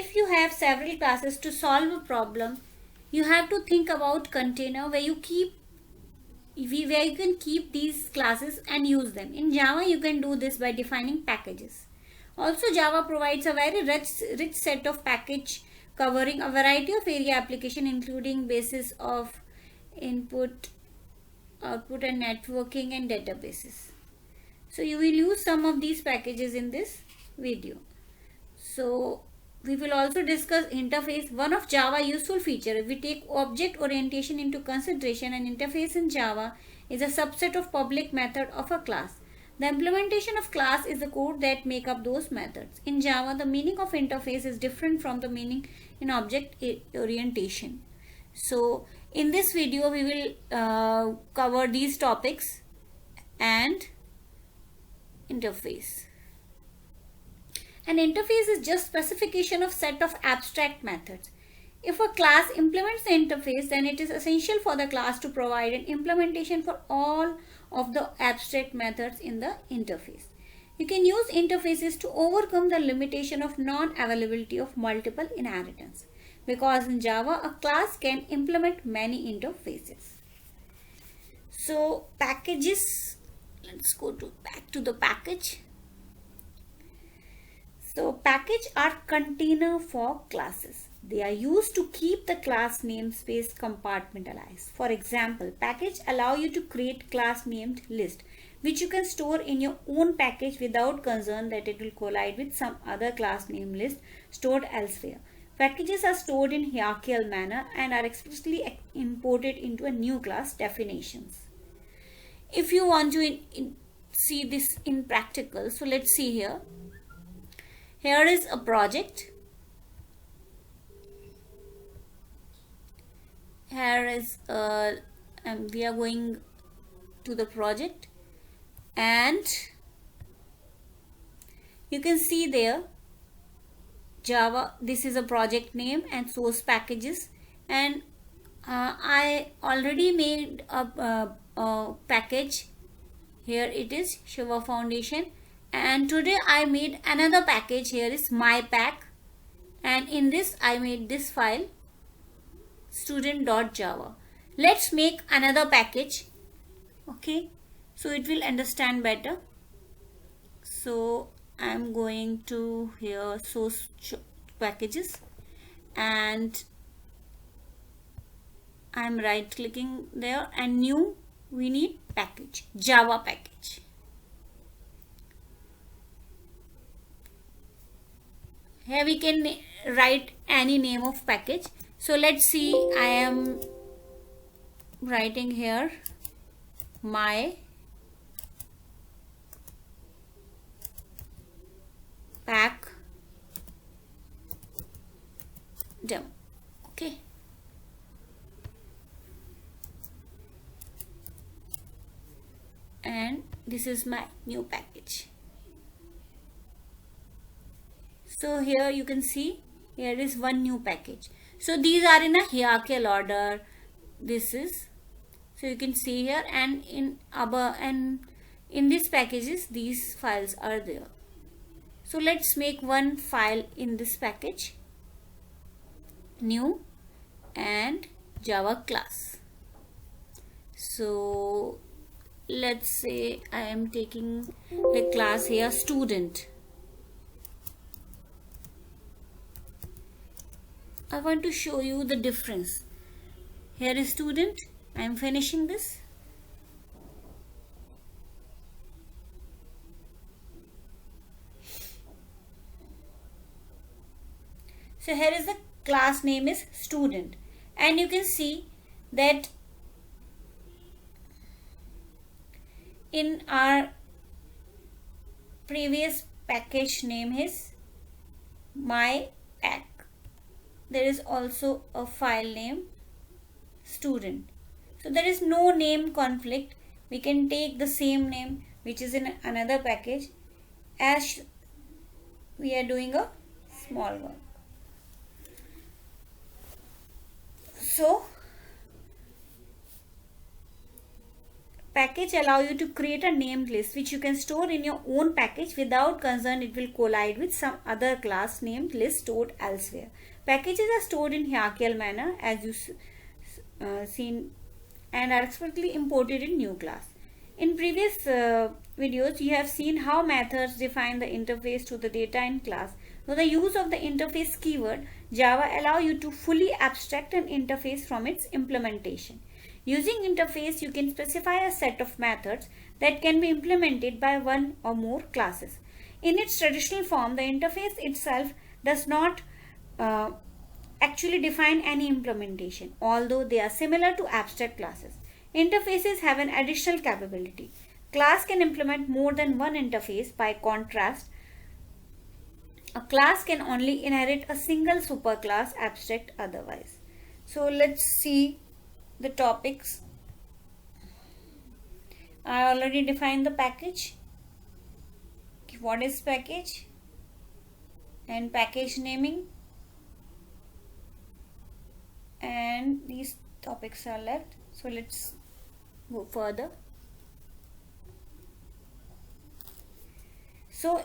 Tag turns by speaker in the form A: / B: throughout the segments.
A: if you have several classes to solve a problem, you have to think about container where you can keep these classes and use them. In Java, you can do this by defining packages. Also, Java provides a very rich set of package covering a variety of area application, including basis of input, output, and networking and databases. So you will use some of these packages in this video. So we will also discuss interface. One of Java useful feature, if we take object orientation into consideration, an interface in Java is a subset of public method of a class. The implementation of class is the code that make up those methods. In Java, the meaning of interface is different from the meaning in object orientation. So in this video, we will cover these topics and interface. An interface is just specification of set of abstract methods. If a class implements the interface, then it is essential for the class to provide an implementation for all of the abstract methods in the interface. You can use interfaces to overcome the limitation of non-availability of multiple inheritance, because in Java, a class can implement many interfaces. So packages, let's go back to the package. So package are container for classes. They are used to keep the class namespace compartmentalized. For example, package allow you to create class named list, which you can store in your own package without concern that it will collide with some other class name list stored elsewhere. Packages are stored in hierarchical manner and are explicitly imported into a new class definitions. If you want to see this in practical, so let's see here. Here is a project. Here is we are going to the project, and you can see there Java. This is a project name and source packages, and I already made a package. Here it is Shiva Foundation. And today I made another package. Here is my pack, and in this I made this file student.java. Let's make another package, okay, so it will understand better. So I'm going to here source packages, and I'm right clicking there, and new, we need package, Java package. Here we can write any name of package. So let's see, I am writing here my pack demo, okay. And this is my new package. So here you can see, here is one new package. So these are in a hierarchical order. This is, so you can see here, and in these packages, these files are there. So let's make one file in this package, new and Java class. So let's say I am taking the class here student. I want to show you the difference. Here is student. I am finishing this. So here is the class name is student, and you can see that in our previous package name is my pack. There is also a file name student. So there is no name conflict. We can take the same name which is in another package as we are doing a small one. So package allow you to create a named list which you can store in your own package without concern it will collide with some other class named list stored elsewhere. Packages are stored in hierarchical manner as you seen and are explicitly imported in new class. In previous videos, you have seen how methods define the interface to the data in class. With the use of the interface keyword, Java allows you to fully abstract an interface from its implementation. Using interface, you can specify a set of methods that can be implemented by one or more classes. In its traditional form, the interface itself does not actually define any implementation, although they are similar to abstract classes. Interfaces have an additional capability. Class can implement more than one interface. By contrast, a class can only inherit a single superclass abstract otherwise. So let's see the topics. I already defined the package. What is package? And package naming. And these topics are left. So let's go further. So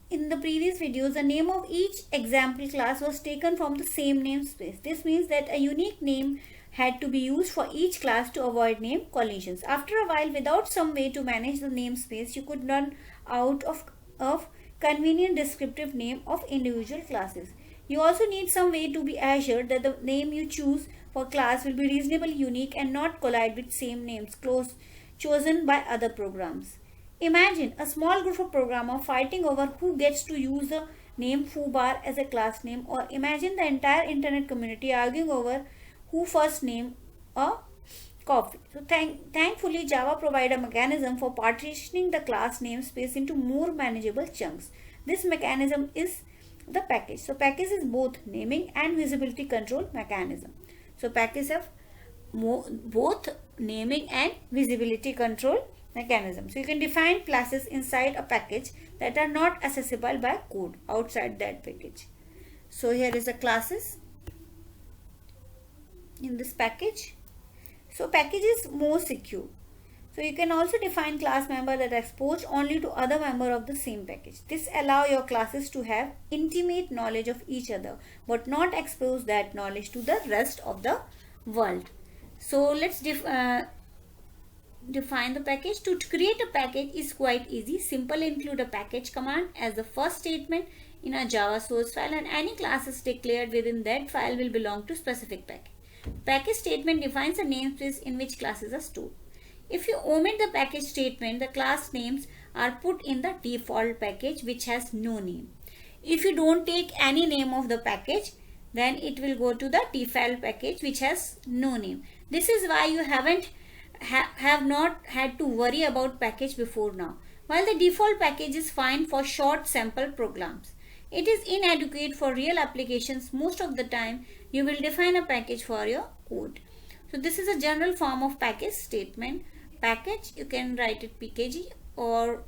A: in the previous videos, the name of each example class was taken from the same namespace. This means that a unique name had to be used for each class to avoid name collisions. After a while, without some way to manage the namespace, you could run out of convenient descriptive name of individual classes. You also need some way to be assured that the name you choose for class will be reasonably unique and not collide with same names chosen by other programs. Imagine a small group of programmers fighting over who gets to use the name foobar as a class name, or imagine the entire internet community arguing over who first name a coffee. So thankfully, Java provides a mechanism for partitioning the class namespace into more manageable chunks. This mechanism is the package. So package is both naming and visibility control mechanism. So package have both naming and visibility control mechanism. So you can define classes inside a package that are not accessible by code outside that package. So here is the classes in this package. So package is more secure. So you can also define class member that are exposed only to other member of the same package. This allows your classes to have intimate knowledge of each other but not expose that knowledge to the rest of the world. So let's define the package. To create a package is quite easy. Simply include a package command as the first statement in a Java source file, and any classes declared within that file will belong to specific package. Package statement defines a namespace in which classes are stored. If you omit the package statement, the class names are put in the default package which has no name. If you don't take any name of the package, then it will go to the default package which has no name. This is why you have not had to worry about package before now. While the default package is fine for short sample programs, it is inadequate for real applications. Most of the time, you will define a package for your code. So this is a general form of package statement. Package, you can write it pkg or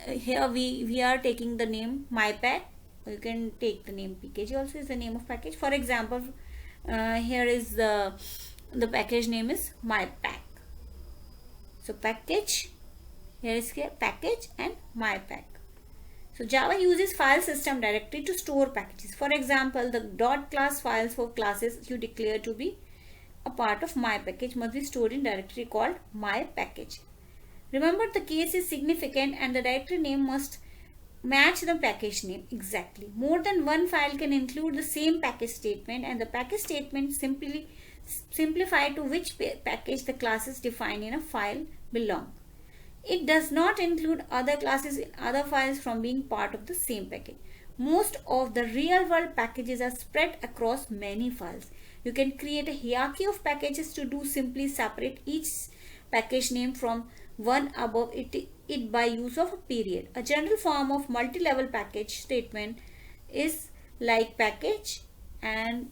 A: here we are taking the name mypack. You can take the name pkg also is the name of package. For example, here is the package name is mypack. So package, here is package and mypack. So Java uses file system directory to store packages. For example, the .class files for classes you declare to be a part of my package must be stored in directory called my package. Remember, the case is significant and the directory name must match the package name exactly. More than one file can include the same package statement, and the package statement simplify to which package the classes defined in a file belong. It does not include other classes in other files from being part of the same package. Most of the real-world packages are spread across many files. You can create a hierarchy of packages to do simply separate each package name from one above it by use of a period. A general form of multi-level package statement is like package, and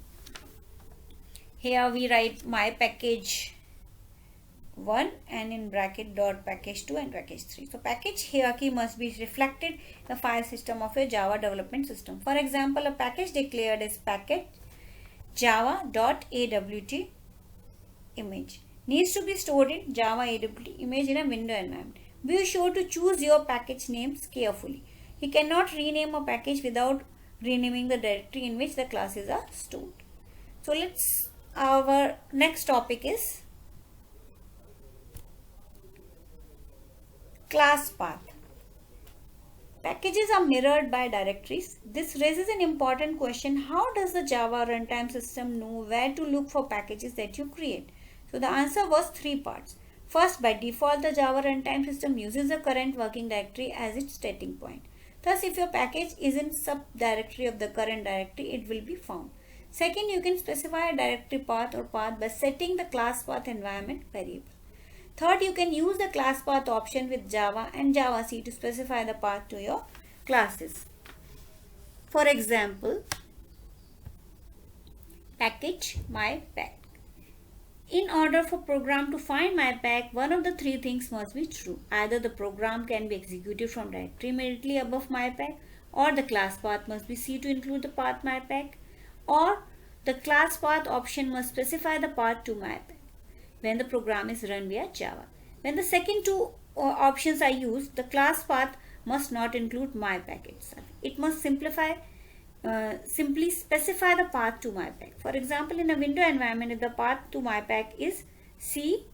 A: here we write my package 1 and in bracket dot package 2 and package 3. So package hierarchy must be reflected in the file system of your Java development system. For example, a package declared is package java.awt image needs to be stored in Java AWT image in a window environment. Be sure to choose your package names carefully. You cannot rename a package without renaming the directory in which the classes are stored. So our next topic is class path. Packages are mirrored by directories. This raises an important question: how does the Java runtime system know where to look for packages that you create? So the answer was three parts. First, by default, the Java runtime system uses the current working directory as its starting point. Thus, if your package is in subdirectory of the current directory, it will be found. Second, you can specify a directory path or path by setting the class path environment variable. Third, you can use the class path option with Java and Javac to specify the path to your classes. For example, package my pack. In order for program to find my pack, one of the three things must be true. Either the program can be executed from directory immediately above my pack, or the class path must be C to include the path my pack, or the class path option must specify the path to my pack when the program is run via Java. When the second two options are used, the class path must not include my pack itself. It must simply specify the path to my pack. For example, in a window environment, if the path to my pack is C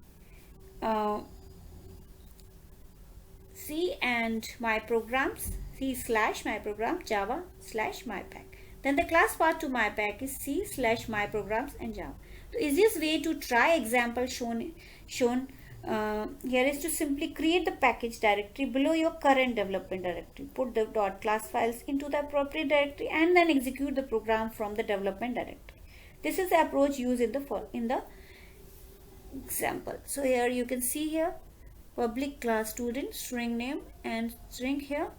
A: and my programs, C/my program Java/my pack, then the class path to my pack is C/my programs and Java. The easiest way to try example shown here is to simply create the package directory below your current development directory. Put the .class files into the appropriate directory and then execute the program from the development directory. This is the approach used in the example. So here you can see here public class student, string name and string here.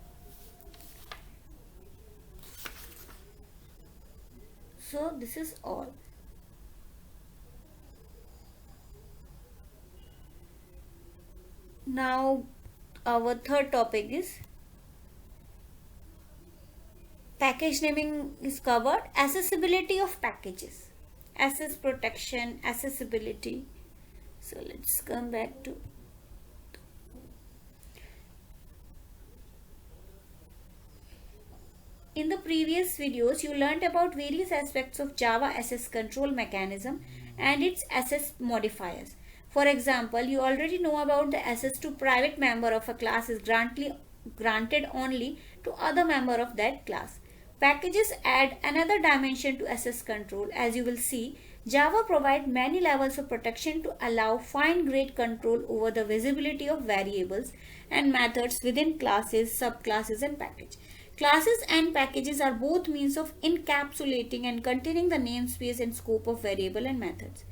A: So this is all. Now our third topic is package naming is covered. Accessibility of packages, access protection, accessibility. So let's come back to in the previous videos you learned about various aspects of Java access control mechanism and its access modifiers. For example, you already know about the access to private member of a class is granted only to other member of that class. Packages add another dimension to access control. As you will see, Java provides many levels of protection to allow fine-grained control over the visibility of variables and methods within classes, subclasses and package. Classes and packages are both means of encapsulating and containing the namespace and scope of variable and methods.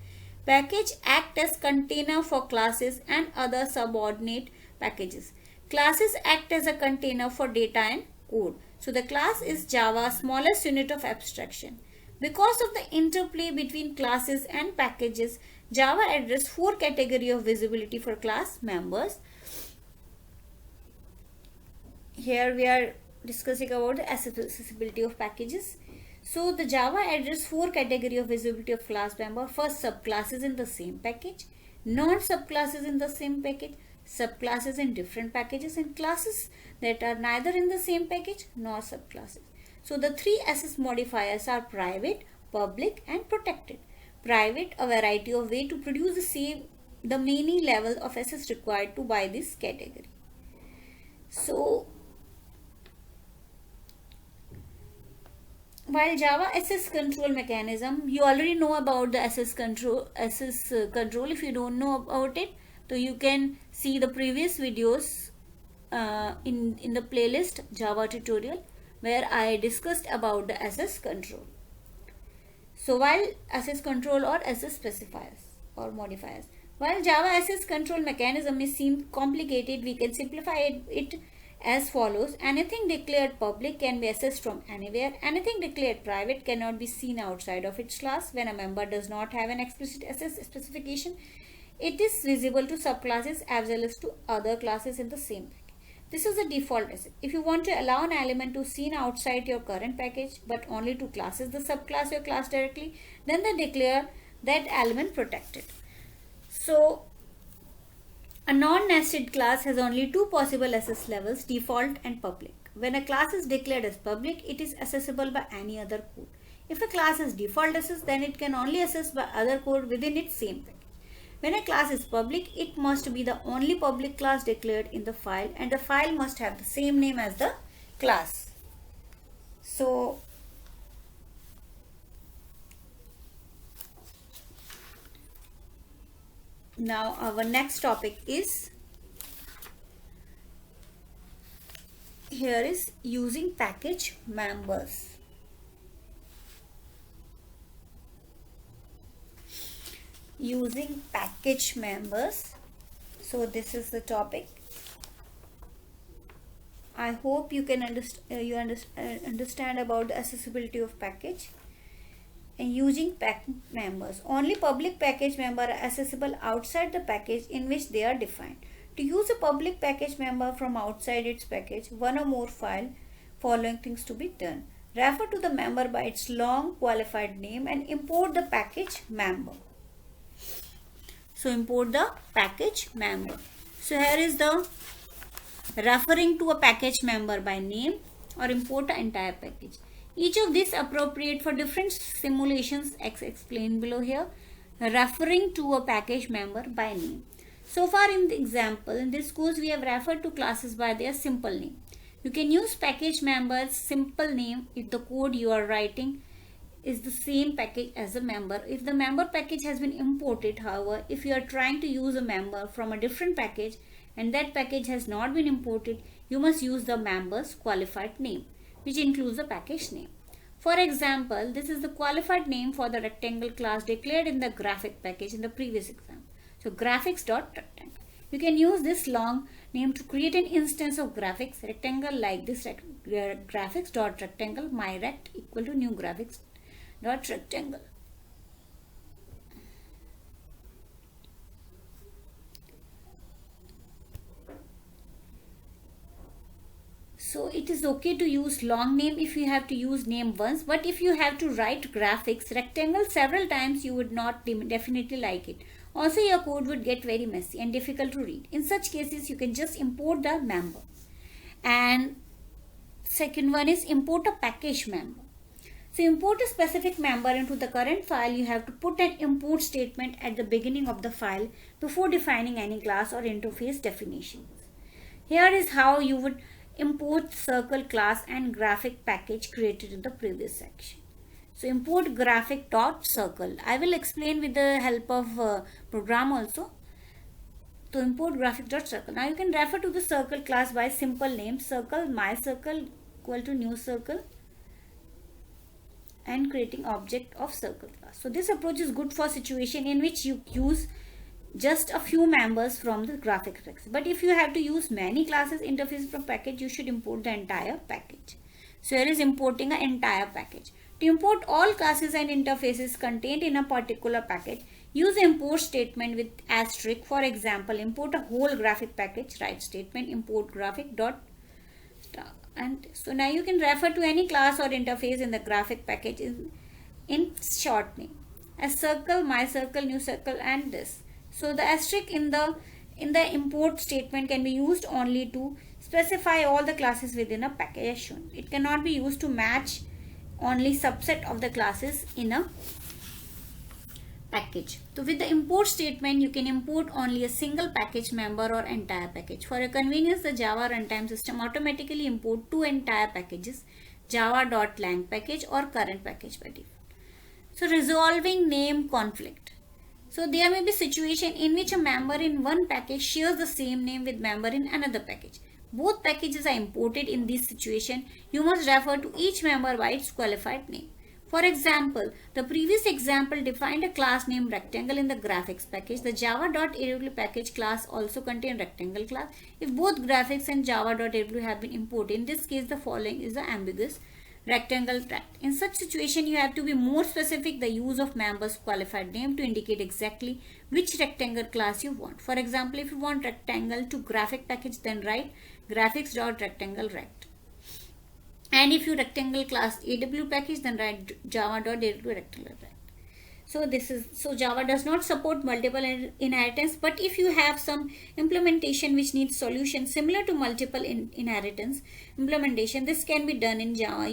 A: Package act as container for classes and other subordinate packages. Classes act as a container for data and code. So the class is Java's smallest unit of abstraction. Because of the interplay between classes and packages, Java addresses 4 categories of visibility for class members. Here we are discussing about the accessibility of packages. So the Java addresses 4 categories of visibility of class member. First, subclasses in the same package, non-subclasses in the same package, subclasses in different packages, and classes that are neither in the same package nor subclasses. So the 3 access modifiers are private, public and protected. Private, a variety of way to produce the many level of access required to by this category. So while Java access control mechanism, you already know about the access control. If you don't know about it, so you can see the previous videos in the playlist Java tutorial where I discussed about the access control. So while access control or access specifiers or modifiers, while Java access control mechanism may seem complicated, we can simplify it as follows. Anything declared public can be accessed from anywhere. Anything declared private cannot be seen outside of its class. When a member does not have an explicit access specification, it is visible to subclasses as well as to other classes in the same package. This is the default access. If you want to allow an element to seen outside your current package but only to classes the subclass or class directly, then they declare that element protected. So a non-nested class has only two possible access levels, default and public. When a class is declared as public, it is accessible by any other code. If a class has default access, then it can only access by other code within its same package. When a class is public, it must be the only public class declared in the file, and the file must have the same name as the class. So now our next topic is using package members. Using package members. So this is the topic. I hope you can understand about the accessibility of package. And using package members. Only public package member are accessible outside the package in which they are defined. To use a public package member from outside its package, one or more file, following things to be done. Refer to the member by its long qualified name and import the package member. So import the package member. So here is the referring to a package member by name or import the entire package. Each of these appropriate for different simulations explained below here. Referring to a package member by name. So far in the example, in this course we have referred to classes by their simple name. You can use package member's simple name if the code you are writing is the same package as the member. If the member package has been imported, however, if you are trying to use a member from a different package and that package has not been imported, you must use the member's qualified name, which includes the package name. For example, this is the qualified name for the rectangle class declared in the graphic package in the previous example. So graphics.rectangle. You can use this long name to create an instance of graphics rectangle like this graphics.rectangle myrect equal to new graphics.rectangle. So it is okay to use long name if you have to use name once, but if you have to write graphics rectangle several times, you would not definitely like it. Also, your code would get very messy and difficult to read. In such cases, you can just import the member. And second one is import a package member. So import a specific member into the current file. You have to put an import statement at the beginning of the file before defining any class or interface definitions. Here is how you would import circle class and graphic package created in the previous section. So import graphic.circle. I will explain with the help of program also. To import graphic.circle. Now you can refer to the circle class by simple name circle my circle equal to new circle and creating object of circle class. So this approach is good for situation in which you use just a few members from the graphic package. But if you have to use many classes interfaces from package, you should import the entire package. So here is importing an entire package. To import all classes and interfaces contained in a particular package, use import statement with asterisk. For example, import a whole graphic package, write statement import graphic dot star. And so now you can refer to any class or interface in the graphic package in short name as circle, my circle, new circle, and this. So the asterisk in the import statement can be used only to specify all the classes within a package as shown. It cannot be used to match only subset of the classes in a package. So with the import statement, you can import only a single package member or entire package. For your convenience, the Java runtime system automatically import two entire packages, java.lang package or current package by default. So resolving name conflict. So there may be situation in which a member in one package shares the same name with member in another package. Both packages are imported. In this situation, you must refer to each member by its qualified name. For example, the previous example defined a class named rectangle in the graphics package. The java.aw package class also contains rectangle class. If both graphics and java.aw have been imported, in this case the following is the ambiguous rectangle tract. In such situation, you have to be more specific the use of member's qualified name to indicate exactly which rectangle class you want. For example, if you want rectangle to graphic package, then write graphics.rectangle rect. And if you rectangle class AW package, then write java.aw rectangle rect. So Java does not support multiple inheritance, but if you have some implementation which needs solution similar to multiple inheritance implementation, this can be done in Java.